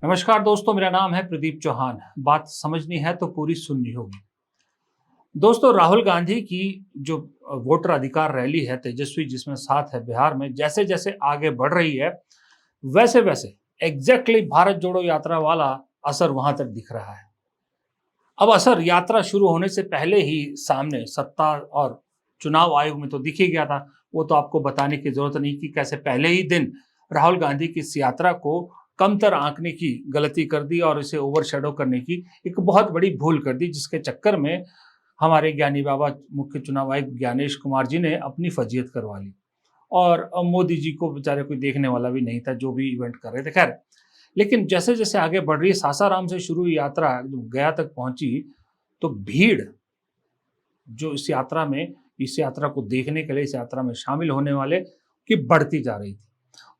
नमस्कार दोस्तों, मेरा नाम है प्रदीप चौहान। बात समझनी है तो पूरी सुननी होगी। दोस्तों, राहुल गांधी की जो वोटर अधिकार रैली है तेजस्वी जिसमें साथ है बिहार में, जैसे जैसे आगे बढ़ रही है वैसे वैसे एग्जैक्टली भारत जोड़ो यात्रा वाला असर वहां तक दिख रहा है। अब असर यात्रा शुरू होने से पहले ही सामने सत्ता और चुनाव आयोग में तो दिख ही गया था। वो तो आपको बताने की जरूरत नहीं कि कैसे पहले ही दिन राहुल गांधी की इस यात्रा को कमतर आंकने की गलती कर दी और इसे ओवरशैडो करने की एक बहुत बड़ी भूल कर दी, जिसके चक्कर में हमारे ज्ञानी बाबा मुख्य चुनाव आयुक्त ज्ञानेश कुमार जी ने अपनी फजीयत करवा ली। और मोदी जी को बेचारे कोई देखने वाला भी नहीं था जो भी इवेंट कर रहे थे। खैर, लेकिन जैसे जैसे आगे बढ़ रही है, सासाराम से शुरू हुई यात्रा जब गया तक पहुंची तो भीड़ जो इस यात्रा को देखने के लिए, इस यात्रा में शामिल होने वाले की बढ़ती जा रही थी।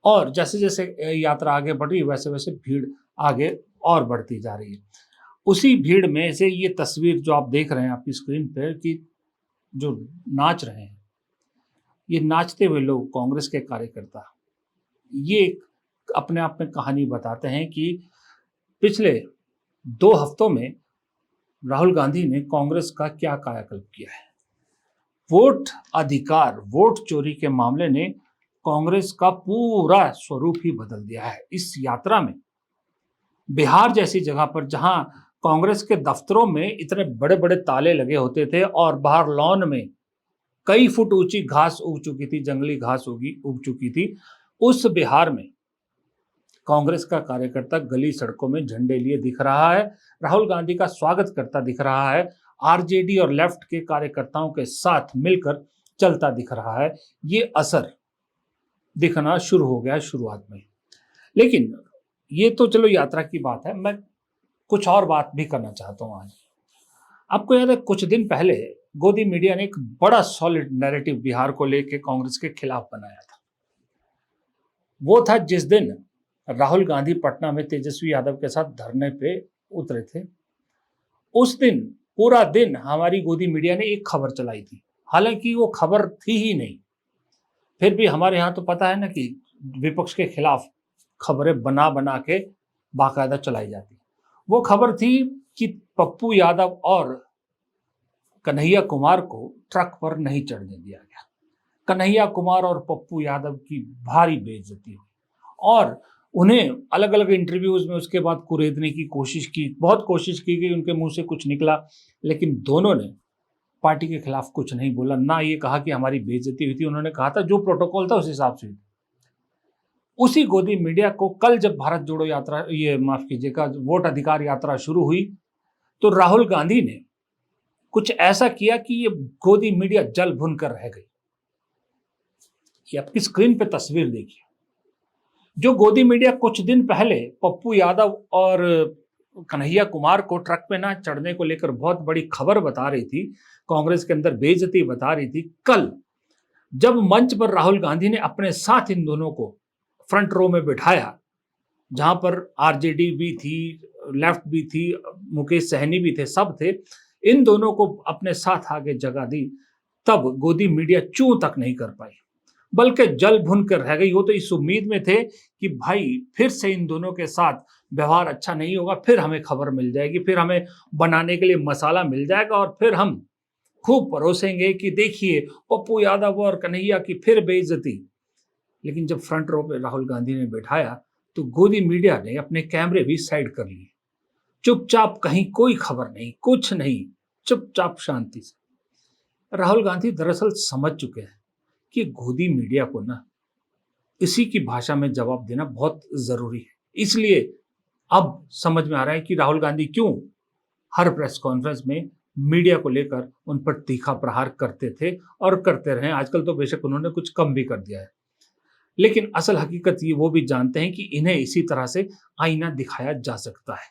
और जैसे जैसे यात्रा आगे बढ़ रही है वैसे वैसे भीड़ आगे और बढ़ती जा रही है। उसी भीड़ में से ये तस्वीर जो आप देख रहे हैं आपकी स्क्रीन पर कि जो नाच रहे हैं, ये नाचते हुए लोग कांग्रेस के कार्यकर्ता, ये एक अपने आप में कहानी बताते हैं कि पिछले 2 हफ्तों में राहुल गांधी ने कांग्रेस का क्या कायाकल्प किया है। वोट अधिकार, वोट चोरी के मामले ने कांग्रेस का पूरा स्वरूप ही बदल दिया है। इस यात्रा में बिहार जैसी जगह पर जहां कांग्रेस के दफ्तरों में इतने बड़े बड़े ताले लगे होते थे और बाहर लॉन में कई फुट ऊंची घास उग चुकी थी, जंगली घास उग चुकी थी, उस बिहार में कांग्रेस का कार्यकर्ता गली सड़कों में झंडे लिए दिख रहा है, राहुल गांधी का स्वागत करता दिख रहा है, आरजेडी और लेफ्ट के कार्यकर्ताओं के साथ मिलकर चलता दिख रहा है। ये असर दिखना शुरू हो गया शुरुआत में। लेकिन ये तो चलो यात्रा की बात है, मैं कुछ और बात भी करना चाहता हूं आज। आपको याद है कुछ दिन पहले गोदी मीडिया ने एक बड़ा सॉलिड नैरेटिव बिहार को लेकर कांग्रेस के खिलाफ बनाया था। वो था जिस दिन राहुल गांधी पटना में तेजस्वी यादव के साथ धरने पे उतरे थे। उस दिन पूरा दिन हमारी गोदी मीडिया ने एक खबर चलाई थी, हालांकि वो खबर थी ही नहीं। फिर भी हमारे यहाँ तो पता है ना कि विपक्ष के खिलाफ खबरें बना बना के बाकायदा चलाई जाती। वो खबर थी कि पप्पू यादव और कन्हैया कुमार को ट्रक पर नहीं चढ़ने दिया गया। कन्हैया कुमार और पप्पू यादव की भारी बेइज्जती हुई और उन्हें अलग अलग इंटरव्यूज में उसके बाद कुरेदने की कोशिश की, बहुत कोशिश की गई, उनके मुंह से कुछ निकला, लेकिन दोनों ने पार्टी के खिलाफ कुछ नहीं बोला, ना ये कहा कि हमारी बेइज्जती हुई थी। उन्होंने कहा था जो प्रोटोकॉल था उस हिसाब से। उसी गोदी मीडिया को कल जब भारत जोड़ो यात्रा, ये माफ कीजिएगा, वोट अधिकार यात्रा शुरू हुई तो राहुल गांधी ने कुछ ऐसा किया कि ये गोदी मीडिया जल भुन कर रह गई। ये आपकी स्क्रीन पे तस्वीर देखिए। जो गोदी मीडिया कुछ दिन पहले पप्पू यादव और कन्हैया कुमार को ट्रक पे ना चढ़ने को लेकर बहुत बड़ी खबर बता रही थी, कांग्रेस के अंदर बेइज्जती बता रही थी, कल जब मंच पर राहुल गांधी ने अपने साथ इन दोनों को फ्रंट रो में बिठाया, जहां पर आरजेडी भी थी, लेफ्ट भी थी, मुकेश सहनी भी थे, सब थे, इन दोनों को अपने साथ आगे जगह दी, तब गोदी मीडिया चूं तक नहीं कर पाई, बल्कि जल भुन कर रह गई। वो तो इस उम्मीद में थे कि भाई फिर से इन दोनों के साथ व्यवहार अच्छा नहीं होगा, फिर हमें खबर मिल जाएगी, फिर हमें बनाने के लिए मसाला मिल जाएगा और फिर हम खूब परोसेंगे कि देखिए पप्पू यादव और कन्हैया की फिर बेइज्जती। लेकिन जब फ्रंट रो पे राहुल गांधी ने बैठाया तो गोदी मीडिया ने अपने कैमरे भी साइड कर लिए, चुपचाप, कहीं कोई खबर नहीं, कुछ नहीं, चुपचाप शांति से। राहुल गांधी दरअसल समझ चुके हैं कि गोदी मीडिया को ना इसी की भाषा में जवाब देना बहुत जरूरी है। इसलिए अब समझ में आ रहा है कि राहुल गांधी क्यों हर प्रेस कॉन्फ्रेंस में मीडिया को लेकर उन पर तीखा प्रहार करते थे और करते रहे। आजकल तो बेशक उन्होंने कुछ कम भी कर दिया है, लेकिन असल हकीकत ये वो भी जानते हैं कि इन्हें इसी तरह से आईना दिखाया जा सकता है,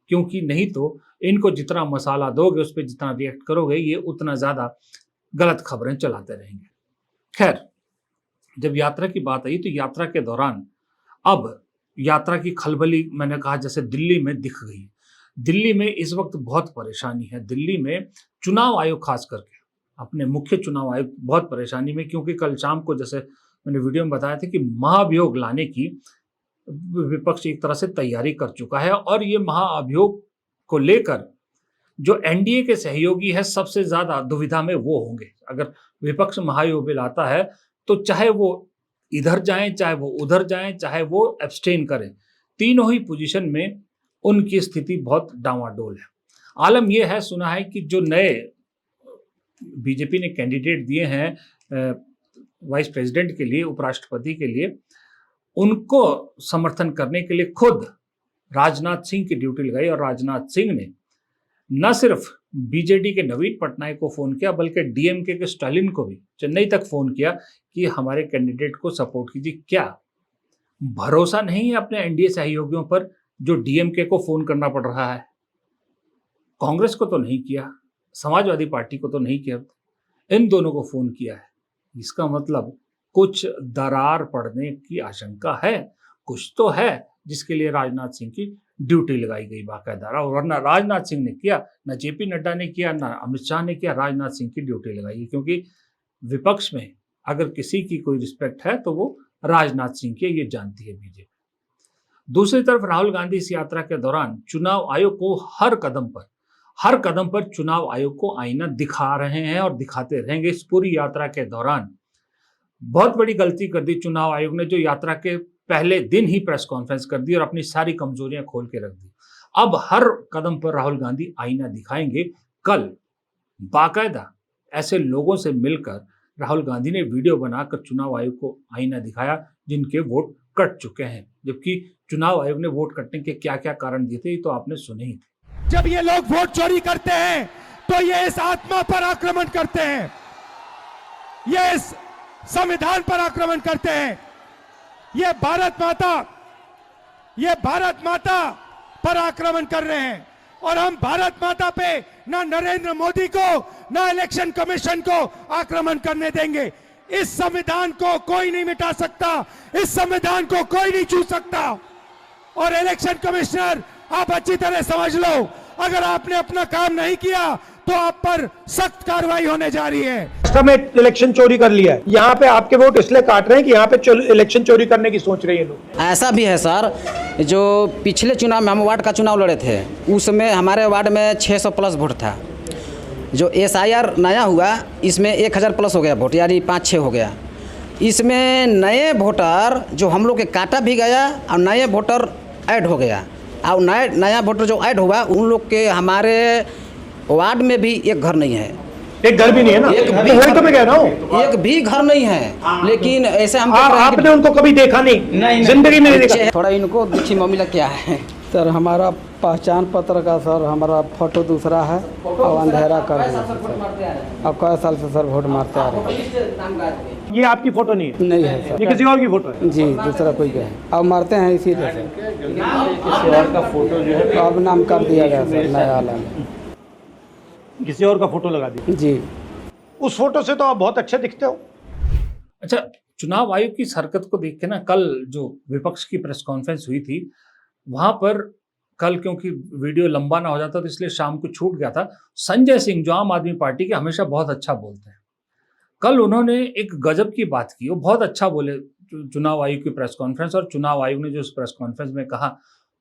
क्योंकि नहीं तो इनको जितना मसाला दोगे, उस पर जितना रिएक्ट करोगे, ये उतना ज्यादा गलत खबरें चलाते रहेंगे। खैर, जब यात्रा की बात आई तो यात्रा के दौरान अब यात्रा की खलबली, मैंने कहा जैसे दिल्ली में दिख गई। दिल्ली में इस वक्त बहुत परेशानी है। दिल्ली में चुनाव आयोग, खास करके अपने मुख्य चुनाव आयोग बहुत परेशानी में, क्योंकि कल शाम को जैसे मैंने वीडियो में बताया था कि महाभियोग लाने की विपक्ष एक तरह से तैयारी कर चुका है और ये महाअभियोग को लेकर जो एनडीए के सहयोगी है सबसे ज्यादा दुविधा में वो होंगे। अगर विपक्ष महाअभियोग लाता है तो चाहे वो इधर जाएं, चाहे वो उधर जाएं, चाहे वो एब्सटेन करें, तीनों ही पोजीशन में उनकी स्थिति बहुत डावाडोल है। आलम यह है, सुना है कि जो नए बीजेपी ने कैंडिडेट दिए हैं वाइस प्रेसिडेंट के लिए, उपराष्ट्रपति के लिए, उनको समर्थन करने के लिए खुद राजनाथ सिंह की ड्यूटी लगाई और राजनाथ सिंह ने न सिर्फ बीजेडी के नवीन पटनायक को फोन किया बल्कि डीएमके के स्टालिन को भी चेन्नई तक फोन किया कि हमारे कैंडिडेट को सपोर्ट कीजिए। क्या भरोसा नहीं है अपने एनडीए सहयोगियों पर जो डीएमके को फोन करना पड़ रहा है? कांग्रेस को तो नहीं किया, समाजवादी पार्टी को तो नहीं किया, इन दोनों को फोन किया है। इसका मतलब कुछ दरार पड़ने की आशंका है, कुछ तो है जिसके लिए राजनाथ सिंह की ड्यूटी लगाई गई बाकायदा। और वरना राजनाथ सिंह ने किया, ना जेपी नड्डा ने किया, ना अमित शाह ने किया, राजनाथ सिंह की ड्यूटी लगाई। क्योंकि विपक्ष में अगर किसी की कोई रिस्पेक्ट है तो वो राजनाथ सिंह की, ये जानती है बीजेपी। दूसरी तरफ राहुल गांधी इस यात्रा के दौरान चुनाव आयोग को हर कदम पर चुनाव आयोग को आईना दिखा रहे हैं और दिखाते रहेंगे इस पूरी यात्रा के दौरान। बहुत बड़ी गलती कर दी चुनाव आयोग ने, जो यात्रा के पहले दिन ही प्रेस कॉन्फ्रेंस कर दी और अपनी सारी कमजोरियां खोल के रख दी। अब हर कदम पर राहुल गांधी आईना दिखाएंगे। कल बाकायदा ऐसे लोगों से मिलकर राहुल गांधी ने वीडियो बनाकर चुनाव आयोग को आईना दिखाया जिनके वोट कट चुके हैं, जबकि चुनाव आयोग ने वोट कटने के क्या क्या कारण दिए थे ये तो आपने सुने ही थे। जब ये लोग वोट चोरी करते हैं तो ये इस आत्मा पर आक्रमण करते हैं, ये इस संविधान पर आक्रमण करते हैं, ये भारत माता पर आक्रमण कर रहे हैं। और हम भारत माता पे ना नरेंद्र मोदी को ना इलेक्शन कमीशन को आक्रमण करने देंगे। इस संविधान को कोई नहीं मिटा सकता, इस संविधान को कोई नहीं छू सकता। और इलेक्शन कमिश्नर, आप अच्छी तरह समझ लो, अगर आपने अपना काम नहीं किया तो आप पर सख्त कार्रवाई होने जा रही है। में इलेक्शन चोरी कर लिया है, यहाँ पे आपके वोट इसलिए काट रहे हैं कि यहाँ पे इलेक्शन चोरी करने की सोच रहे हैं लोग। ऐसा भी है सर, जो पिछले चुनाव में हम वार्ड का चुनाव लड़े थे उसमें हमारे वार्ड में 600 प्लस वोट था। जो एसआईआर नया हुआ इसमें 1000 प्लस हो गया वोट, यानी 5-6 हो गया। इसमें नए वोटर जो हम लोग के काटा भी गया और नए वोटर ऐड हो गया। और नया वोटर जो ऐड हुआ उन लोग के हमारे वार्ड में भी एक घर नहीं है, एक घर भी नहीं है ना, वही तो मैं कह रहा हूँ, एक भी घर नहीं है। लेकिन ऐसे हम आपने उनको कभी देखा नहीं, जिंदगी में नहीं देखा। थोड़ा इनको देखिए मामला क्या है सर। हमारा पहचान पत्र का सर हमारा फोटो दूसरा है और अंधेरा कर दिया सर। अब कई साल से सर वोट मारते आ रहे हैं। ये आपकी फोटो नहीं है? नहीं है सर, ये किसी और की फोटो है? जी दूसरा कोई है। अब मारते हैं इसी तरह से, किसी और का फोटो जो है अब नाम कर दिया गया सर नया वाला में, किसी और का फोटो लगा दिया जी। उस फोटो से तो आप बहुत अच्छे दिखते हो। अच्छा, चुनाव आयोग की इस हरकत को देख के ना, कल जो विपक्ष की प्रेस कॉन्फ्रेंस हुई थी वहां पर, कल क्योंकि वीडियो लंबा ना हो जाता तो इसलिए शाम को छूट गया था, संजय सिंह जो आम आदमी पार्टी के हमेशा बहुत अच्छा बोलते हैं, कल उन्होंने एक गजब की बात की। वो बहुत अच्छा बोले चुनाव आयोग की प्रेस कॉन्फ्रेंस, और चुनाव आयोग ने जो इस प्रेस कॉन्फ्रेंस में कहा,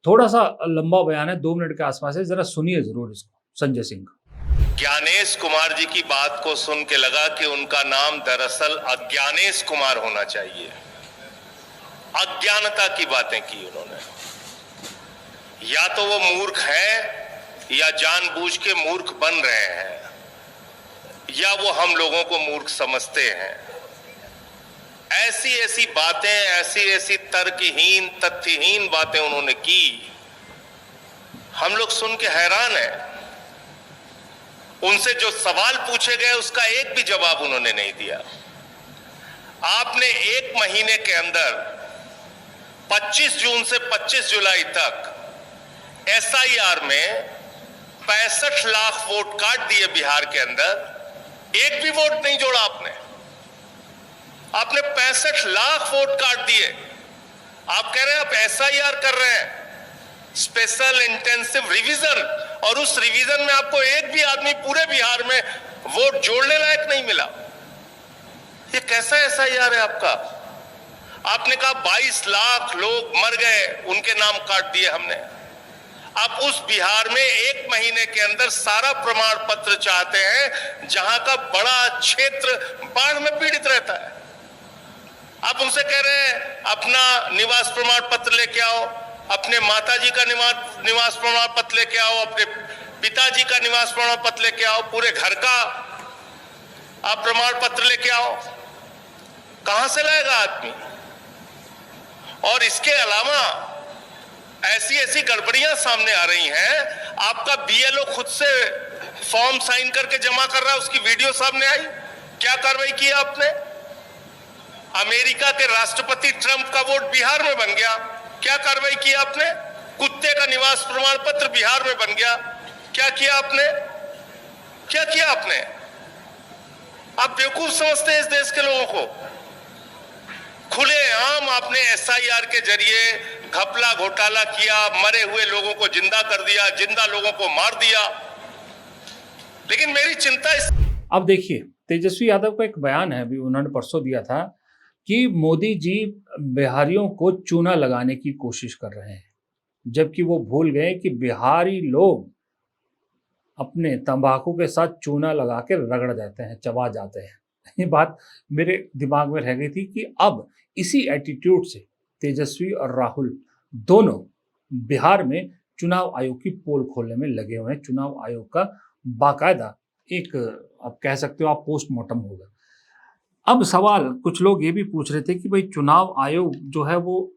थोड़ा सा लंबा बयान है, 2 मिनट के आसपास है, जरा सुनिए जरूर इसको, संजय सिंह का। ज्ञानेश कुमार जी की बात को सुन के लगा कि उनका नाम दरअसल अज्ञानेश कुमार होना चाहिए। अज्ञानता की बातें की उन्होंने। या तो वो मूर्ख है या जानबूझ के मूर्ख बन रहे हैं, या वो हम लोगों को मूर्ख समझते हैं। ऐसी ऐसी बातें, ऐसी ऐसी तर्कहीन तथ्यहीन बातें उन्होंने की, हम लोग सुन के हैरान हैं। उनसे जो सवाल पूछे गए उसका एक भी जवाब उन्होंने नहीं दिया। आपने 1 महीने के अंदर 25 जून से 25 जुलाई तक एसआईआर में 65 लाख वोट काट दिए बिहार के अंदर, एक भी वोट नहीं जोड़ा आपने। आपने 65 लाख वोट काट दिए। आप कह रहे हैं आप एसआईआर कर रहे हैं, स्पेशल इंटेंसिव रिवीजन, और उस रिवीजन में आपको एक भी आदमी पूरे बिहार में वोट जोड़ने लायक नहीं मिला। ये कैसा एसआईआर है आपका? आपने कहा 22 लाख लोग मर गए, उनके नाम काट दिए हमने। अब उस बिहार में 1 महीने के अंदर सारा प्रमाण पत्र चाहते हैं, जहां का बड़ा क्षेत्र बाढ़ में पीड़ित रहता है। आप उनसे कह रहे हैं अपना निवास प्रमाण पत्र लेके आओ, अपने माताजी का निवास प्रमाण पत्र लेके आओ, अपने पिताजी का निवास प्रमाण पत्र लेके आओ, पूरे घर का आप प्रमाण पत्र लेके आओ। कहां से लाएगा आदमी? और इसके अलावा ऐसी ऐसी गड़बड़ियां सामने आ रही हैं। आपका बीएलओ खुद से फॉर्म साइन करके जमा कर रहा है, उसकी वीडियो सामने आई। क्या कार्रवाई की आपने? अमेरिका के राष्ट्रपति ट्रंप का वोट बिहार में बन गया, क्या कार्रवाई की आपने? कुत्ते का निवास प्रमाण पत्र बिहार में बन गया, क्या किया आपने? क्या किया आपने? आप बेवकूफ समझते हैं इस देश के लोगों को। खुलेआम आपने एसआईआर के जरिए घपला घोटाला किया, मरे हुए लोगों को जिंदा कर दिया, जिंदा लोगों को मार दिया। लेकिन मेरी चिंता इस अब देखिए, तेजस्वी यादव का एक बयान है, अभी उन्होंने परसों दिया था कि मोदी जी बिहारियों को चूना लगाने की कोशिश कर रहे हैं, जबकि वो भूल गए कि बिहारी लोग अपने तंबाकू के साथ चूना लगा के रगड़ जाते हैं, चबा जाते हैं। ये बात मेरे दिमाग में रह गई थी कि अब इसी एटीट्यूड से तेजस्वी और राहुल दोनों बिहार में चुनाव आयोग की पोल खोलने में लगे हुए हैं। चुनाव आयोग का बाकायदा एक, आप कह सकते हो, आप पोस्टमार्टम होगा। अब सवाल कुछ लोग ये भी पूछ रहे थे कि भाई चुनाव आयोग जो है वो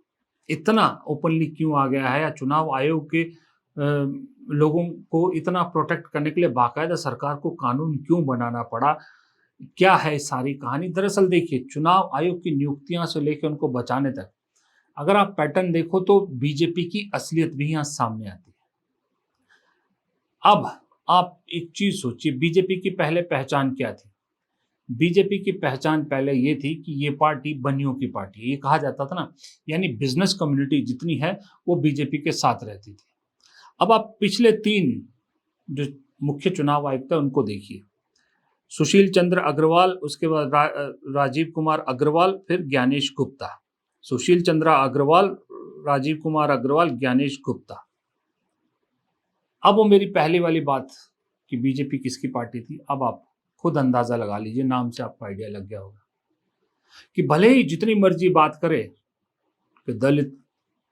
इतना ओपनली क्यों आ गया है, या चुनाव आयोग के लोगों को इतना प्रोटेक्ट करने के लिए बाकायदा सरकार को कानून क्यों बनाना पड़ा, क्या है सारी कहानी। दरअसल देखिए, चुनाव आयोग की नियुक्तियां से लेकर उनको बचाने तक अगर आप पैटर्न देखो तो बीजेपी की असलियत भी यहां सामने आती है। अब आप एक चीज सोचिए, बीजेपी की पहले पहचान क्या थी? बीजेपी की पहचान पहले ये थी कि ये पार्टी बनियों की पार्टी है, ये कहा जाता था ना, यानी बिजनेस कम्युनिटी जितनी है वो बीजेपी के साथ रहती थी। अब आप पिछले 3 जो मुख्य चुनाव आयुक्त हैं उनको देखिए, सुशील चंद्र अग्रवाल, उसके बाद राजीव कुमार अग्रवाल, फिर ज्ञानेश गुप्ता। सुशील चंद्र अग्रवाल, राजीव कुमार अग्रवाल, ज्ञानेश गुप्ता। अब वो मेरी पहली वाली बात कि बीजेपी किसकी पार्टी थी, अब आप खुद अंदाजा लगा लीजिए, नाम से आपको आइडिया लग गया होगा कि भले ही जितनी मर्जी बात करे कि दलित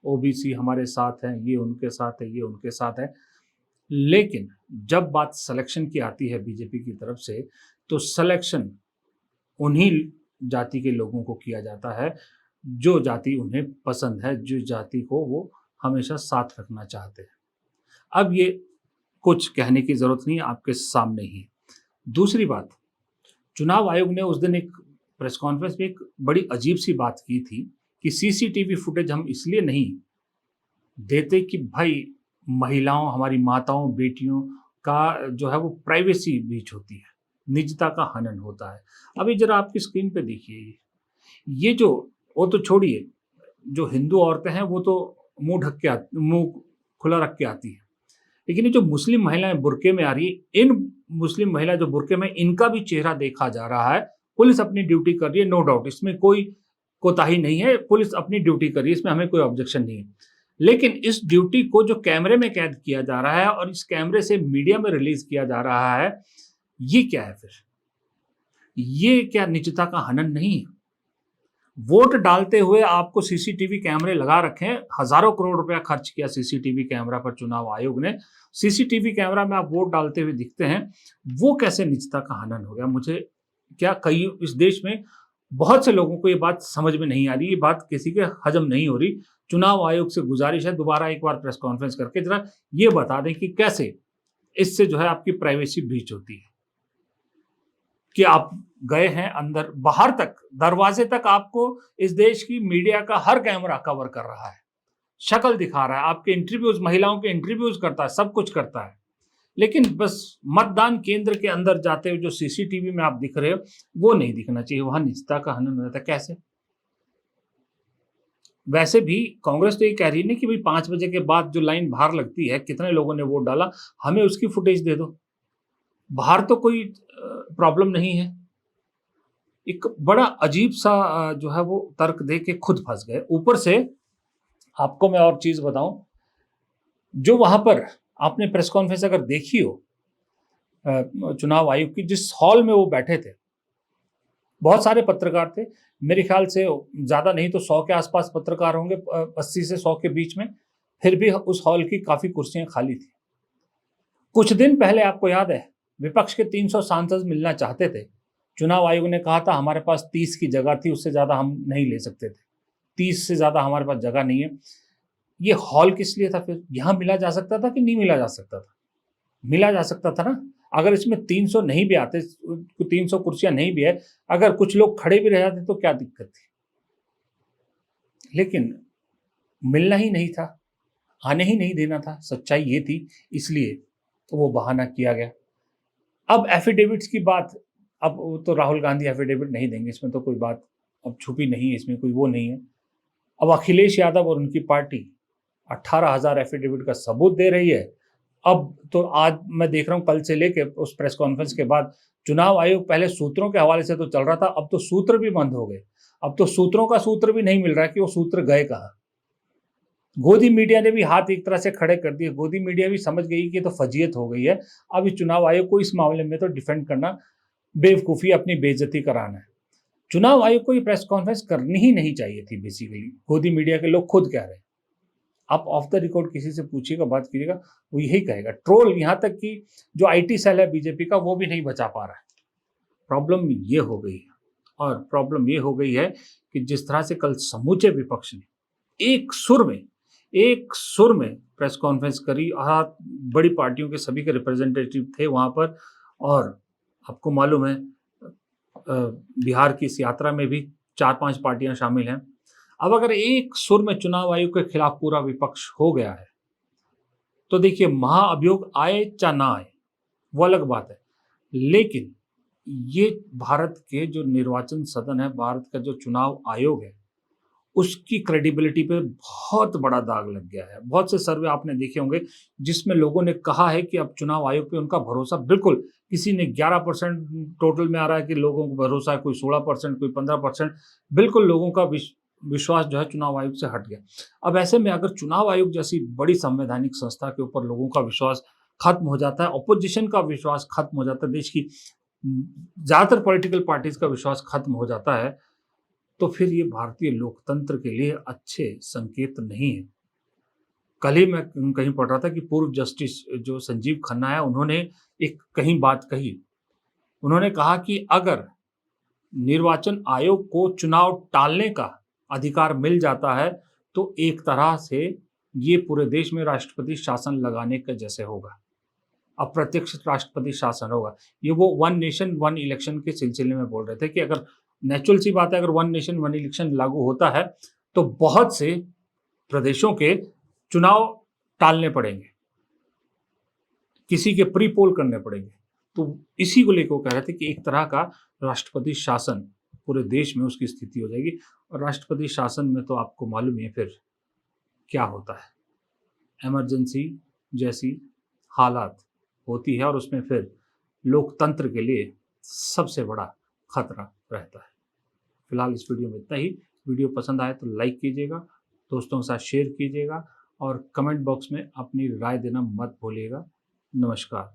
ओबीसी हमारे साथ हैं, ये उनके साथ है, ये उनके साथ है, लेकिन जब बात सिलेक्शन की आती है बीजेपी की तरफ से, तो सिलेक्शन उन्हीं जाति के लोगों को किया जाता है जो जाति उन्हें पसंद है, जो जाति को वो हमेशा साथ रखना चाहते हैं। अब ये कुछ कहने की जरूरत नहीं, आपके सामने ही। दूसरी बात, चुनाव आयोग ने उस दिन एक प्रेस कॉन्फ्रेंस में एक बड़ी अजीब सी बात की थी कि सीसीटीवी फुटेज हम इसलिए नहीं देते कि भाई महिलाओं, हमारी माताओं, बेटियों का जो है वो प्राइवेसी ब्रीच होती है, निजता का हनन होता है। अभी जरा आपकी स्क्रीन पे देखिए, ये जो, वो तो छोड़िए, जो हिंदू औरतें हैं वो तो मुंह खुला रख के आती है, लेकिन ये जो मुस्लिम महिलाएं बुर्के में आ रही है, इन मुस्लिम महिला जो बुर्के में, इनका भी चेहरा देखा जा रहा है। पुलिस अपनी ड्यूटी कर रही है, नो डाउट, इसमें कोई कोताही नहीं है, पुलिस अपनी ड्यूटी कर रही है, इसमें हमें कोई ऑब्जेक्शन नहीं है। लेकिन इस ड्यूटी को जो कैमरे में कैद किया जा रहा है और इस कैमरे से मीडिया में रिलीज किया जा रहा है, ये क्या है फिर? ये क्या निजता का हनन नहीं है? वोट डालते हुए आपको सीसीटीवी कैमरे लगा रखे हैं, हजारों करोड़ रुपया खर्च किया सीसीटीवी कैमरा पर चुनाव आयोग ने, सीसीटीवी कैमरा में आप वोट डालते हुए दिखते हैं, वो कैसे निजता का हनन हो गया? मुझे क्या, कई इस देश में बहुत से लोगों को ये बात समझ में नहीं आ रही, ये बात किसी के हजम नहीं हो रही। चुनाव आयोग से गुजारिश है, दोबारा एक बार प्रेस कॉन्फ्रेंस करके जरा ये बता दें कि कैसे इससे जो है आपकी प्राइवेसी ब्रीच होती है, कि आप गए हैं अंदर, बाहर तक, दरवाजे तक आपको इस देश की मीडिया का हर कैमरा कवर कर रहा है, शक्ल दिखा रहा है, आपके इंटरव्यूज, महिलाओं के इंटरव्यूज करता है, सब कुछ करता है, लेकिन बस मतदान केंद्र के अंदर जाते हुए जो सीसीटीवी में आप दिख रहे हो वो नहीं दिखना चाहिए, वहां निजता का हनन रहता है। कैसे? वैसे भी कांग्रेस तो ये कह रही है ना कि भाई 5 बजे के बाद जो लाइन बाहर लगती है, कितने लोगों ने वोट डाला, हमें उसकी फुटेज दे दो। बाहर तो कोई प्रॉब्लम नहीं है, एक बड़ा अजीब सा जो है वो तर्क दे के खुद फंस गए। ऊपर से आपको मैं और चीज बताऊं, जो वहां पर आपने प्रेस कॉन्फ्रेंस अगर देखी हो चुनाव आयोग की, जिस हॉल में वो बैठे थे, बहुत सारे पत्रकार थे, मेरे ख्याल से ज्यादा नहीं तो 100 के आसपास पत्रकार होंगे, 80 से 100 के बीच में। फिर भी उस हॉल की काफी कुर्सियां खाली थी। कुछ दिन पहले आपको याद है, विपक्ष के 300 सांसद मिलना चाहते थे। चुनाव आयोग ने कहा था हमारे पास 30 की जगह थी, उससे ज्यादा हम नहीं ले सकते थे, 30 से ज्यादा हमारे पास जगह नहीं है। ये हॉल किस लिए था? फिर यहां मिला जा सकता था कि नहीं मिला जा सकता था? मिला जा सकता था ना। अगर इसमें 300 नहीं भी आते, 300 कुर्सियां नहीं भी है, अगर कुछ लोग खड़े भी रह जाते तो क्या दिक्कत थी? लेकिन मिलना ही नहीं था, आने ही नहीं देना था, सच्चाई ये थी, इसलिए तो वो बहाना किया गया। अब एफिडेविट्स की बात, अब तो राहुल गांधी एफिडेविट नहीं देंगे, इसमें तो कोई बात अब छुपी नहीं है, इसमें कोई वो नहीं है। अब अखिलेश यादव और उनकी पार्टी 18,000 एफिडेविट का सबूत दे रही है। अब तो आज मैं देख रहा हूं, कल से लेके उस प्रेस कॉन्फ्रेंस के बाद चुनाव आयोग पहले सूत्रों के हवाले से तो चल रहा था, अब तो सूत्र भी बंद हो गए। अब तो सूत्रों का सूत्र भी नहीं मिल रहा कि वो सूत्र गए कहाँ। गोदी मीडिया ने भी हाथ एक तरह से खड़े कर दिए। गोदी मीडिया भी समझ गई कि तो फजीयत हो गई है। अब इस चुनाव आयोग को इस मामले में तो डिफेंड करना बेवकूफ़ी, अपनी बेइज्जती कराना है। चुनाव आयोग को ये प्रेस कॉन्फ्रेंस करनी ही नहीं चाहिए थी बेसिकली। गोदी मीडिया के लोग खुद कह रहे हैं। आप ऑफ द रिकॉर्ड किसी से पूछिएगा, बात कीजिएगा, वो यही कहेगा। ट्रोल, यहाँ तक कि जो IT सेल है बीजेपी का, वो भी नहीं बचा पा रहा है। प्रॉब्लम ये हो गई है, और प्रॉब्लम ये हो गई है कि जिस तरह से कल समूचे विपक्ष ने एक सुर में प्रेस कॉन्फ्रेंस करी, और बड़ी पार्टियों के सभी के रिप्रेजेंटेटिव थे वहाँ पर, और आपको मालूम है बिहार की इस यात्रा में भी 4-5 पार्टियां शामिल हैं। अब अगर एक सुर में चुनाव आयोग के खिलाफ पूरा विपक्ष हो गया है, तो देखिए महाअभियोग आए चाहे ना आए वो अलग बात है, लेकिन ये भारत के जो निर्वाचन सदन है, भारत का जो चुनाव आयोग है, उसकी क्रेडिबिलिटी पे बहुत बड़ा दाग लग गया है। बहुत से सर्वे आपने देखे होंगे जिसमें लोगों ने कहा है कि अब चुनाव आयोग पे उनका भरोसा बिल्कुल, किसी ने 11% टोटल में आ रहा है कि लोगों को भरोसा है, कोई 16%, कोई 15%, बिल्कुल लोगों का विश्वास जो है चुनाव आयोग से हट गया। अब ऐसे में अगर चुनाव आयोग जैसी बड़ी संवैधानिक संस्था के ऊपर लोगों का विश्वास खत्म हो जाता है, ऑपोजिशन का विश्वास खत्म हो जाता है, देश की ज़्यादातर पॉलिटिकल पार्टीज का विश्वास खत्म हो जाता है, तो फिर ये भारतीय लोकतंत्र के लिए अच्छे संकेत नहीं है। कल ही मैं कहीं पढ़ रहा था कि पूर्व जस्टिस जो संजीव खन्ना है, उन्होंने एक कहीं बात कही। उन्होंने कहा कि अगर निर्वाचन आयोग को चुनाव टालने का अधिकार मिल जाता है तो एक तरह से ये पूरे देश में राष्ट्रपति शासन लगाने के जैसे होगा, अप्रत्यक्ष राष्ट्रपति शासन होगा। ये वो 1 नेशन 1 इलेक्शन के सिलसिले में बोल रहे थे कि अगर नेचुरल सी बात है, अगर 1 नेशन 1 इलेक्शन लागू होता है तो बहुत से प्रदेशों के चुनाव टालने पड़ेंगे, किसी के प्री पोल करने पड़ेंगे। तो इसी को लेकर वो कह रहे थे कि एक तरह का राष्ट्रपति शासन पूरे देश में उसकी स्थिति हो जाएगी। और राष्ट्रपति शासन में तो आपको मालूम है फिर क्या होता है, इमरजेंसी जैसी हालात होती है, और उसमें फिर लोकतंत्र के लिए सबसे बड़ा खतरा रहता है। फिलहाल इस वीडियो में इतना ही। वीडियो पसंद आए तो लाइक कीजिएगा, दोस्तों के साथ शेयर कीजिएगा, और कमेंट बॉक्स में अपनी राय देना मत भूलिएगा। नमस्कार।